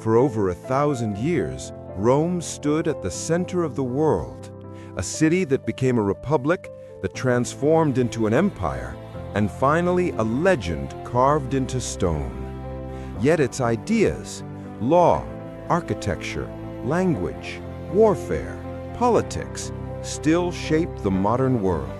For over 1,000 years, Rome stood at the center of the world, a city that became a republic, that transformed into an empire, and finally a legend carved into stone. Yet its ideas, law, architecture, language, warfare, politics, still shape the modern world.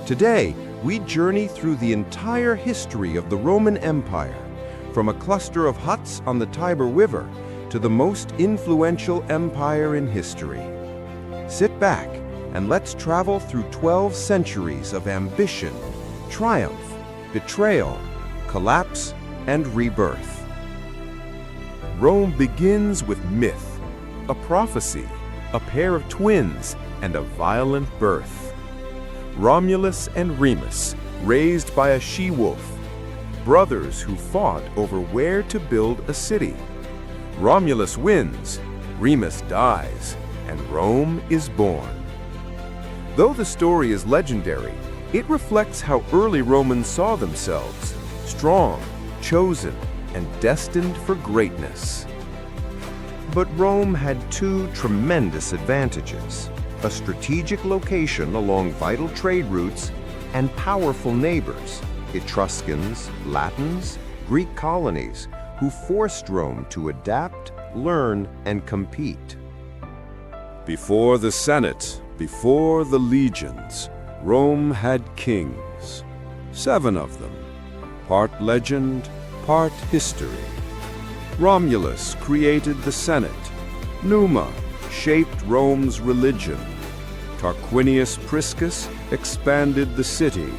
Today, we journey through the entire history of the Roman Empire, from a cluster of huts on the Tiber River to the most influential empire in history. Sit back and let's travel through 12 centuries of ambition, triumph, betrayal, collapse, and rebirth. Rome begins with myth, a prophecy, a pair of twins, and a violent birth. Romulus and Remus, raised by a she-wolf, brothers who fought over where to build a city. Romulus wins, Remus dies, and Rome is born. Though the story is legendary, it reflects how early Romans saw themselves, strong, chosen, and destined for greatness. But Rome had two tremendous advantages: a strategic location along vital trade routes and powerful neighbors, Etruscans, Latins, Greek colonies, who forced Rome to adapt, learn, and compete. Before the Senate, before the legions, Rome had kings. 7 of them, part legend, part history. Romulus created the Senate. Numa shaped Rome's religion. Tarquinius Priscus expanded the city.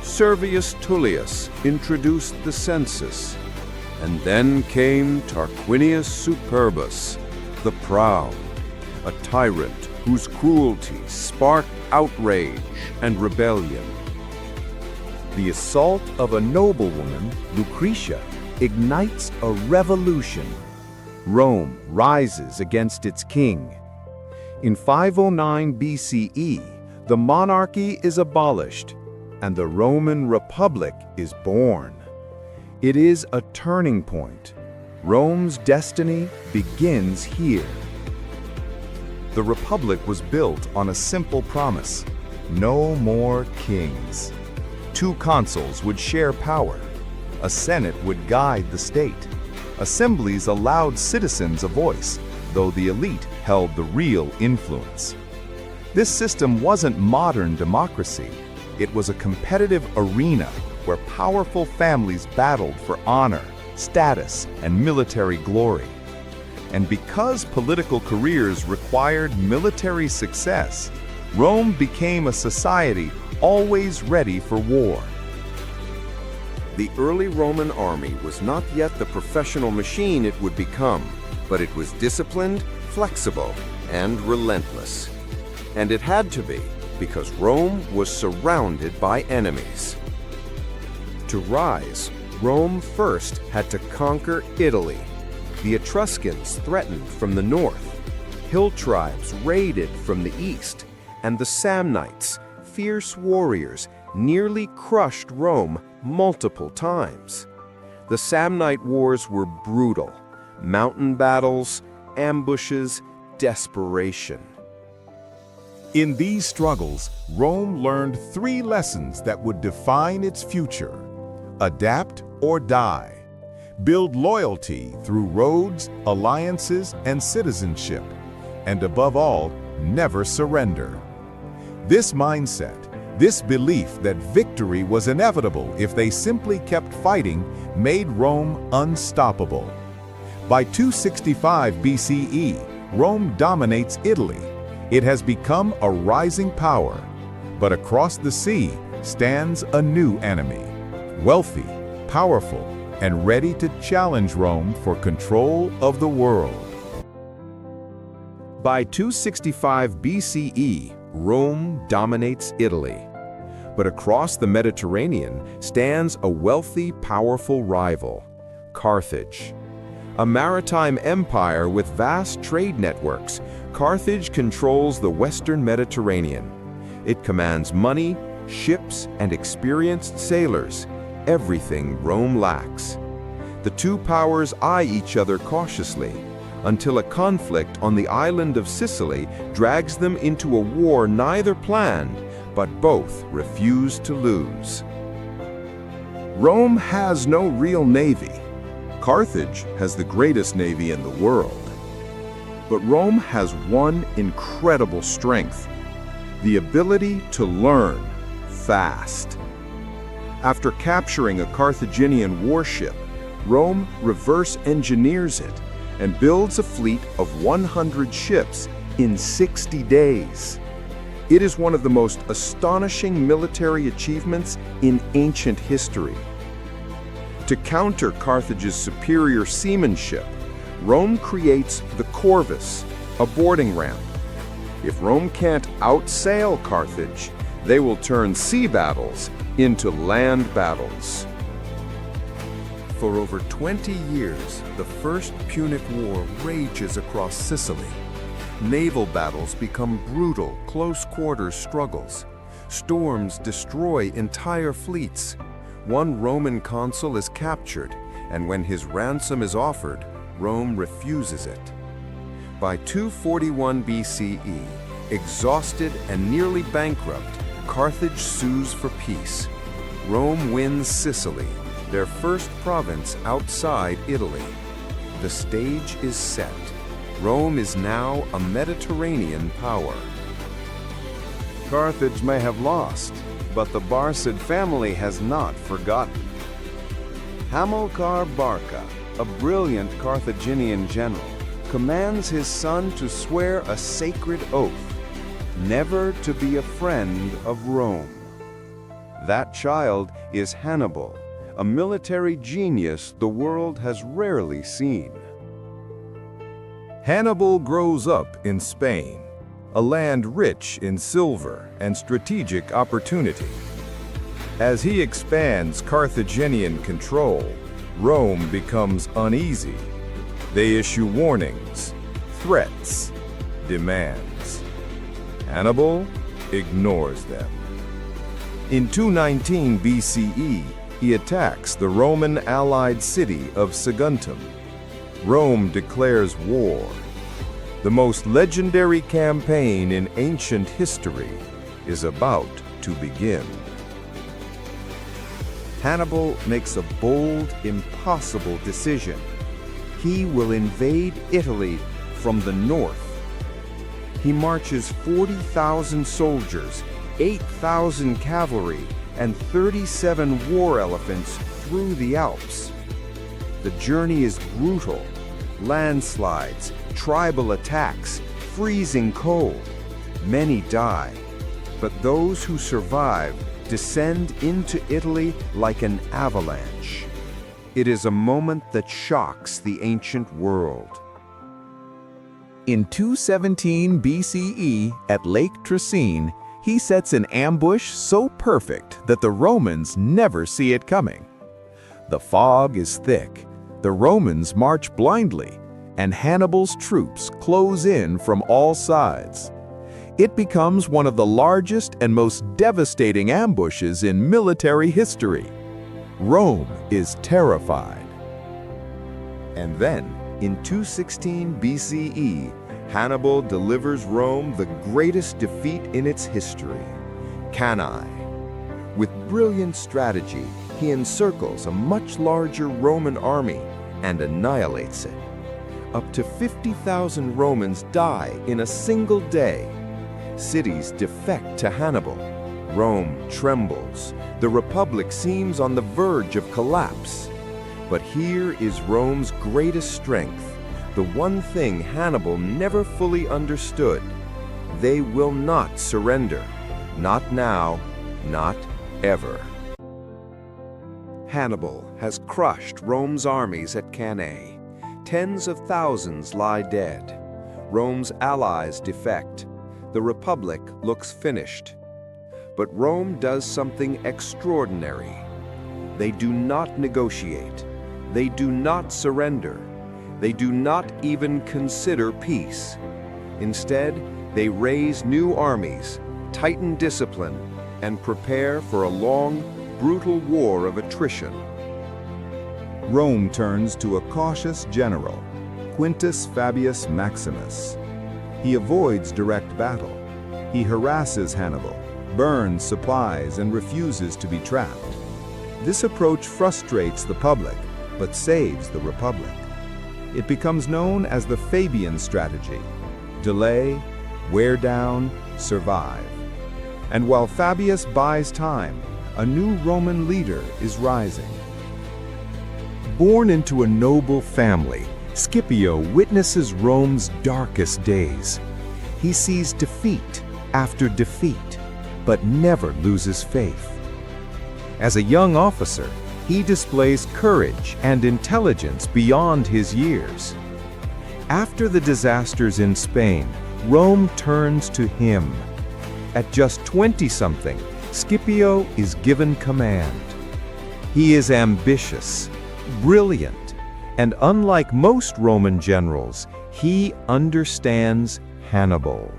Servius Tullius introduced the census. And then came Tarquinius Superbus, the proud, a tyrant whose cruelty sparked outrage and rebellion. The assault of a noblewoman, Lucretia, ignites a revolution. Rome rises against its king. In 509 BCE, the monarchy is abolished, and the Roman Republic is born. It is a turning point. Rome's destiny begins here. The Republic was built on a simple promise: no more kings. 2 consuls would share power. A Senate would guide the state. Assemblies allowed citizens a voice, though the elite held the real influence. This system wasn't modern democracy. It was a competitive arena where powerful families battled for honor, status, and military glory. And because political careers required military success, Rome became a society always ready for war. The early Roman army was not yet the professional machine it would become, but it was disciplined, flexible, and relentless. And it had to be, because Rome was surrounded by enemies. To rise, Rome first had to conquer Italy. The Etruscans threatened from the north, hill tribes raided from the east, and the Samnites, fierce warriors, nearly crushed Rome multiple times. The Samnite wars were brutal: mountain battles, ambushes, desperation. In these struggles, Rome learned 3 lessons that would define its future: adapt or die, build loyalty through roads, alliances, and citizenship, and above all, never surrender. This mindset, this belief that victory was inevitable if they simply kept fighting, made Rome unstoppable. By 265 BCE, Rome dominates Italy. It has become a rising power. But across the sea stands a new enemy, wealthy, powerful, and ready to challenge Rome for control of the world. By 265 BCE, Rome dominates Italy. But across the Mediterranean stands a wealthy, powerful rival, Carthage. A maritime empire with vast trade networks, Carthage controls the western Mediterranean. It commands money, ships, and experienced sailors, everything Rome lacks. The two powers eye each other cautiously, until a conflict on the island of Sicily drags them into a war neither planned, but both refuse to lose. Rome has no real navy. Carthage has the greatest navy in the world. But Rome has one incredible strength: the ability to learn fast. After capturing a Carthaginian warship, Rome reverse engineers it and builds a fleet of 100 ships in 60 days. It is one of the most astonishing military achievements in ancient history. To counter Carthage's superior seamanship, Rome creates the corvus, a boarding ramp. If Rome can't outsail Carthage, they will turn sea battles into land battles. For over 20 years, the First Punic War rages across Sicily. Naval battles become brutal, close-quarters struggles. Storms destroy entire fleets. One Roman consul is captured, and when his ransom is offered, Rome refuses it. By 241 BCE, exhausted and nearly bankrupt, Carthage sues for peace. Rome wins Sicily, their first province outside Italy. The stage is set. Rome is now a Mediterranean power. Carthage may have lost, but the Barcid family has not forgotten. Hamilcar Barca, a brilliant Carthaginian general, commands his son to swear a sacred oath, never to be a friend of Rome. That child is Hannibal, a military genius the world has rarely seen. Hannibal grows up in Spain, a land rich in silver and strategic opportunity. As he expands Carthaginian control, Rome becomes uneasy. They issue warnings, threats, demands. Hannibal ignores them. In 219 BCE, he attacks the Roman allied city of Saguntum. Rome declares war. The most legendary campaign in ancient history is about to begin. Hannibal makes a bold, impossible decision. He will invade Italy from the north. He marches 40,000 soldiers, 8,000 cavalry, and 37 war elephants through the Alps. The journey is brutal. Landslides, tribal attacks, freezing cold. Many die, but those who survive descend into Italy like an avalanche. It is a moment that shocks the ancient world. In 217 BCE, at Lake Tracine, he sets an ambush so perfect that the Romans never see it coming. The fog is thick, the Romans march blindly, and Hannibal's troops close in from all sides. It becomes one of the largest and most devastating ambushes in military history. Rome is terrified. And then, in 216 BCE, Hannibal delivers Rome the greatest defeat in its history, Cannae. With brilliant strategy, he encircles a much larger Roman army and annihilates it. Up to 50,000 Romans die in a single day. Cities defect to Hannibal. Rome trembles. The Republic seems on the verge of collapse. But here is Rome's greatest strength, the one thing Hannibal never fully understood. They will not surrender. Not now, not ever. Hannibal has crushed Rome's armies at Cannae. Tens of thousands lie dead. Rome's allies defect. The Republic looks finished. But Rome does something extraordinary. They do not negotiate. They do not surrender. They do not even consider peace. Instead, they raise new armies, tighten discipline, and prepare for a long, brutal war of attrition. Rome turns to a cautious general, Quintus Fabius Maximus. He avoids direct battle. He harasses Hannibal, burns supplies, and refuses to be trapped. This approach frustrates the public, but saves the Republic. It becomes known as the Fabian strategy: delay, wear down, survive. And while Fabius buys time, a new Roman leader is rising. Born into a noble family, Scipio witnesses Rome's darkest days. He sees defeat after defeat, but never loses faith. As a young officer, he displays courage and intelligence beyond his years. After the disasters in Spain, Rome turns to him. At just 20-something, Scipio is given command. He is ambitious, brilliant, and unlike most Roman generals, he understands Hannibal.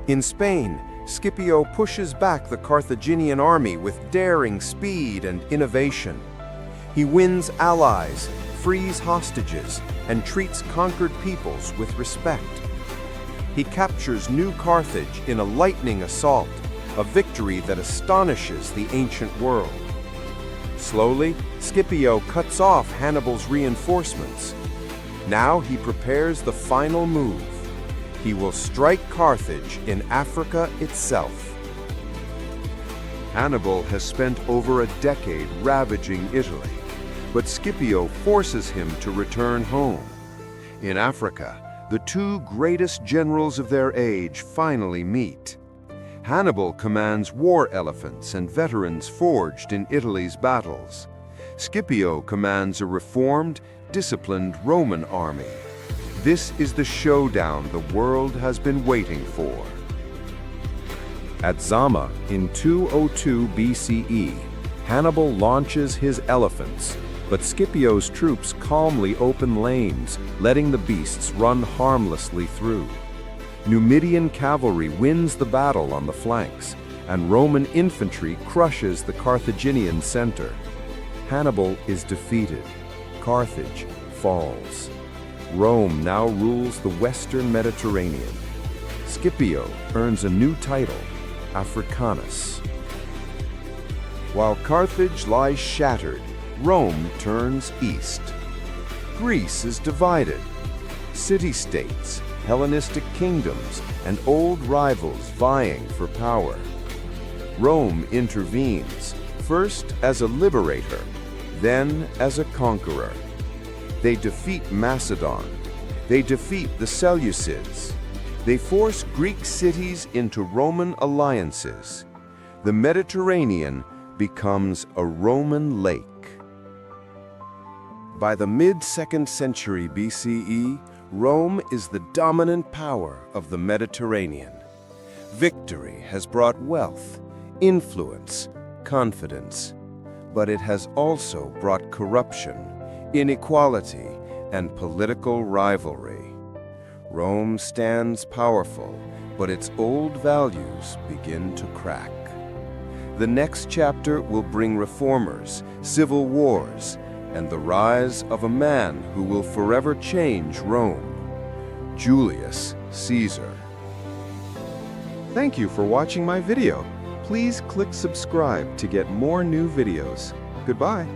In Spain, Scipio pushes back the Carthaginian army with daring speed and innovation. He wins allies, frees hostages, and treats conquered peoples with respect. He captures New Carthage in a lightning assault, a victory that astonishes the ancient world. Slowly, Scipio cuts off Hannibal's reinforcements. Now he prepares the final move. He will strike Carthage in Africa itself. Hannibal has spent over a decade ravaging Italy, but Scipio forces him to return home. In Africa, the two greatest generals of their age finally meet. Hannibal commands war elephants and veterans forged in Italy's battles. Scipio commands a reformed, disciplined Roman army. This is the showdown the world has been waiting for. At Zama in 202 BCE, Hannibal launches his elephants, but Scipio's troops calmly open lanes, letting the beasts run harmlessly through. Numidian cavalry wins the battle on the flanks, and Roman infantry crushes the Carthaginian center. Hannibal is defeated. Carthage falls. Rome now rules the western Mediterranean. Scipio earns a new title, Africanus. While Carthage lies shattered, Rome turns east. Greece is divided. City-states, Hellenistic kingdoms, and old rivals vying for power. Rome intervenes, first as a liberator, then as a conqueror. They defeat Macedon. They defeat the Seleucids. They force Greek cities into Roman alliances. The Mediterranean becomes a Roman lake. By the mid-2nd century BCE, Rome is the dominant power of the Mediterranean. Victory has brought wealth, influence, confidence, but it has also brought corruption, inequality, and political rivalry. Rome stands powerful, but its old values begin to crack. The next chapter will bring reformers, civil wars, and the rise of a man who will forever change Rome, Julius Caesar. Thank you for watching my video. Please click subscribe to get more new videos. Goodbye.